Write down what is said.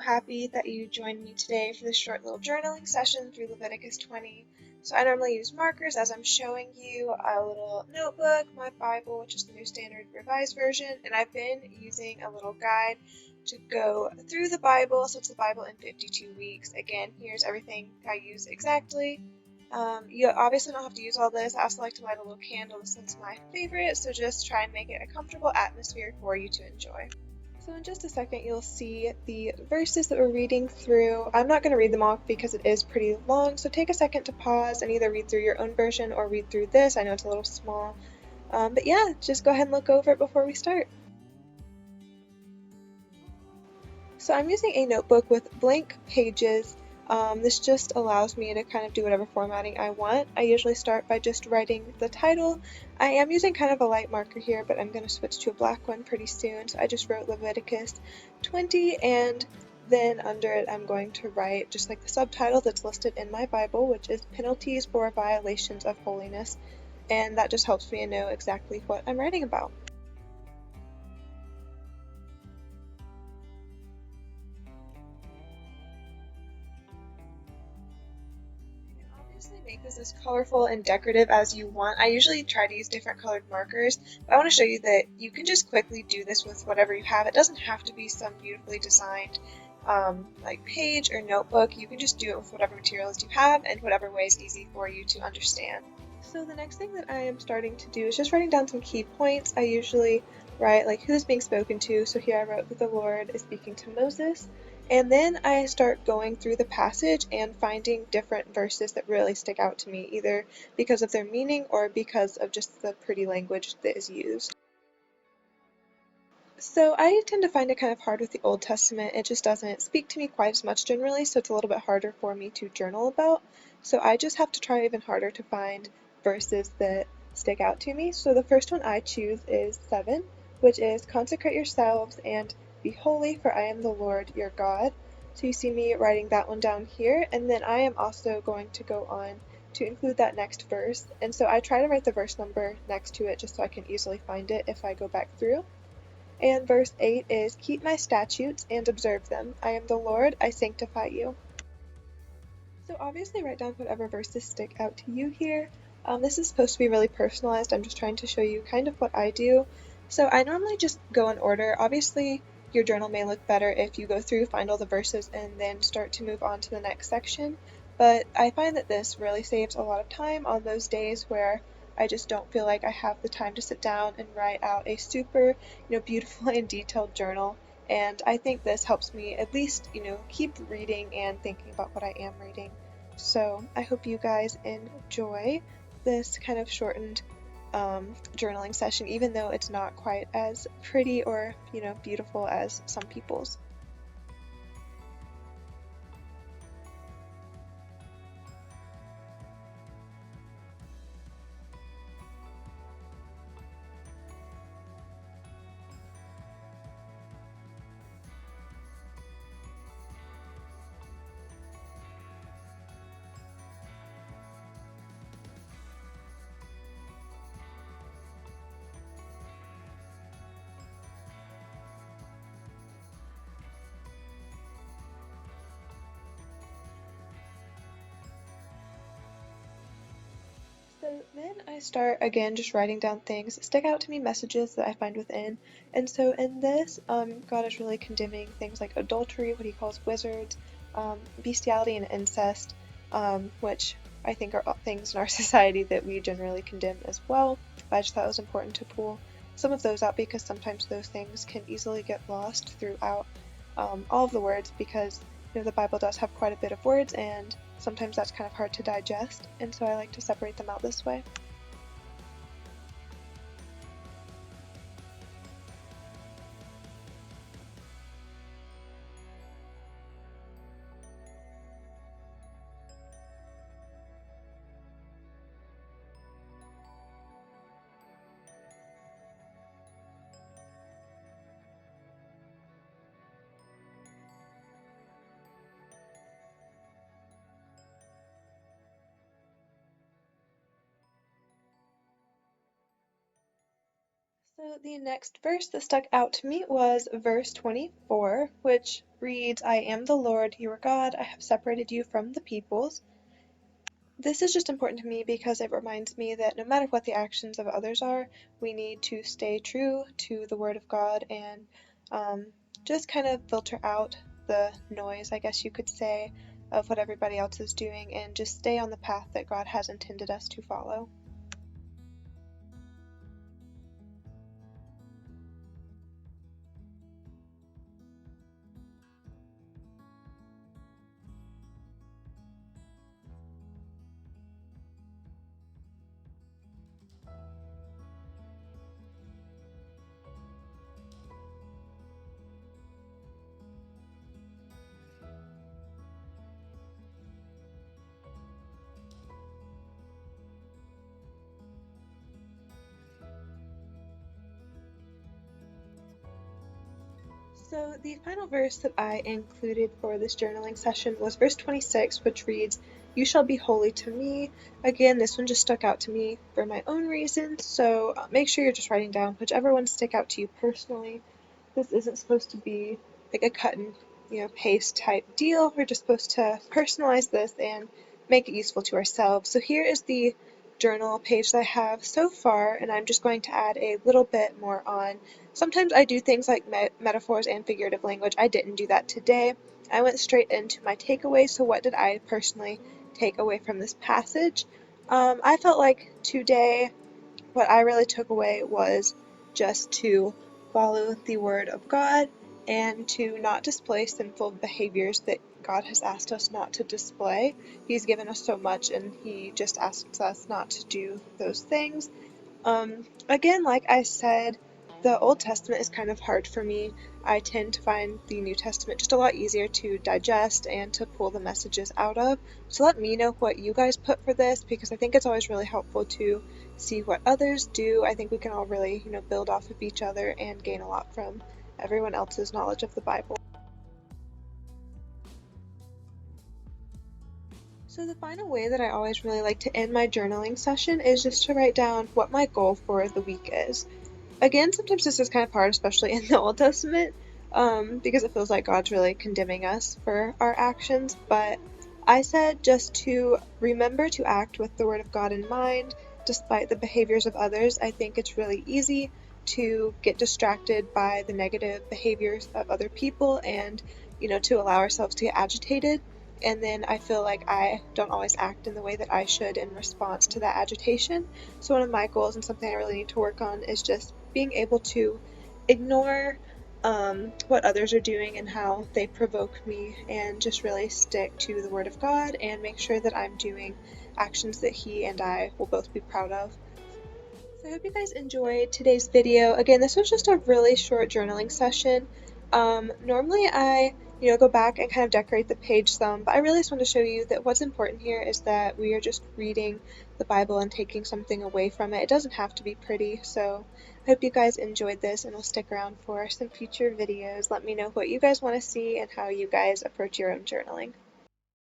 happy that you joined me today for this short little journaling session through Leviticus 20. So I normally use markers as I'm showing you, a little notebook, my Bible, which is the New Standard Revised Version, and I've been using a little guide to go through the Bible. So it's the Bible in 52 weeks. Again, here's everything I use exactly. You obviously don't have to use all this. I also like to light a little candle. This one's my favorite, so just try and make it a comfortable atmosphere for you to enjoy. So in just a second, you'll see the verses that we're reading through. I'm not going to read them off because it is pretty long, so take a second to pause and either read through your own version or read through this. I know it's a little small, but yeah, just go ahead and look over it before we start. So I'm using a notebook with blank pages. This just allows me to kind of do whatever formatting I want. I usually start by just writing the title. I am using kind of a light marker here, but I'm going to switch to a black one pretty soon. So I just wrote Leviticus 20, and then under it I'm going to write just like the subtitle that's listed in my Bible, which is Penalties for Violations of Holiness. And that just helps me know exactly what I'm writing about. Obviously make this as colorful and decorative as you want. I usually try to use different colored markers, but I want to show you that you can just quickly do this with whatever you have. It doesn't have to be some beautifully designed like page or notebook. You can just do it with whatever materials you have and whatever way is easy for you to understand. So the next thing that I am starting to do is just writing down some key points. I usually write like who's being spoken to. So here I wrote that the Lord is speaking to Moses. And then I start going through the passage and finding different verses that really stick out to me, either because of their meaning or because of just the pretty language that is used. So I tend to find it kind of hard with the Old Testament. It just doesn't speak to me quite as much generally, so it's a little bit harder for me to journal about. So I just have to try even harder to find verses that stick out to me. So the first one I choose is 7, which is consecrate yourselves and be holy, for I am the Lord your God. So you see me writing that one down here, and then I am also going to go on to include that next verse. And so I try to write the verse number next to it just so I can easily find it if I go back through. And verse 8 is, keep my statutes and observe them. I am the Lord, I sanctify you. So obviously write down whatever verses stick out to you here. This is supposed to be really personalized. I'm just trying to show you kind of what I do. So I normally just go in order. Obviously, your journal may look better if you go through, find all the verses, and then start to move on to the next section. But I find that this really saves a lot of time on those days where I just don't feel like I have the time to sit down and write out a super, beautiful and detailed journal. And I think this helps me at least, keep reading and thinking about what I am reading. So I hope you guys enjoy this kind of shortened journaling session, even though it's not quite as pretty or, beautiful as some people's. So then I start again just writing down things that stick out to me, messages that I find within. And so in this, God is really condemning things like adultery, what he calls wizards, bestiality and incest, which I think are things in our society that we generally condemn as well. But I just thought it was important to pull some of those out because sometimes those things can easily get lost throughout all of the words because the Bible does have quite a bit of words and sometimes that's kind of hard to digest, and so I like to separate them out this way. So the next verse that stuck out to me was verse 24, which reads, I am the Lord your God, I have separated you from the peoples. This is just important to me because it reminds me that no matter what the actions of others are, we need to stay true to the Word of God and um, just kind of filter out the noise, I guess you could say, of what everybody else is doing and just stay on the path that God has intended us to follow. So, the final verse that I included for this journaling session was verse 26, which reads, You shall be holy to me. Again, this one just stuck out to me for my own reasons, so make sure you're just writing down whichever ones stick out to you personally. This isn't supposed to be like a cut and paste type deal. We're just supposed to personalize this and make it useful to ourselves. So here is the journal page that I have so far, and I'm just going to add a little bit more on. Sometimes I do things like metaphors and figurative language. I didn't do that today. I went straight into my takeaways. So what did I personally take away from this passage? I felt like today what I really took away was just to follow the Word of God and to not display sinful behaviors that God has asked us not to display. He's given us so much and He just asks us not to do those things. Again, like I said, the Old Testament is kind of hard for me. I tend to find the New Testament just a lot easier to digest and to pull the messages out of. So let me know what you guys put for this because I think it's always really helpful to see what others do. I think we can all really, build off of each other and gain a lot from everyone else's knowledge of the Bible. So the final way that I always really like to end my journaling session is just to write down what my goal for the week is. Again, sometimes this is kind of hard, especially in the Old Testament, because it feels like God's really condemning us for our actions. But I said just to remember to act with the Word of God in mind, despite the behaviors of others. I think it's really easy to get distracted by the negative behaviors of other people and, to allow ourselves to get agitated. And then I feel like I don't always act in the way that I should in response to that agitation. So one of my goals and something I really need to work on is just being able to ignore what others are doing and how they provoke me and just really stick to the Word of God and make sure that I'm doing actions that He and I will both be proud of. So I hope you guys enjoyed today's video. Again, this was just a really short journaling session. Normally I, go back and kind of decorate the page some, but I really just want to show you that what's important here is that we are just reading the Bible and taking something away from it. It doesn't have to be pretty, so I hope you guys enjoyed this and will stick around for some future videos. Let me know what you guys want to see and how you guys approach your own journaling.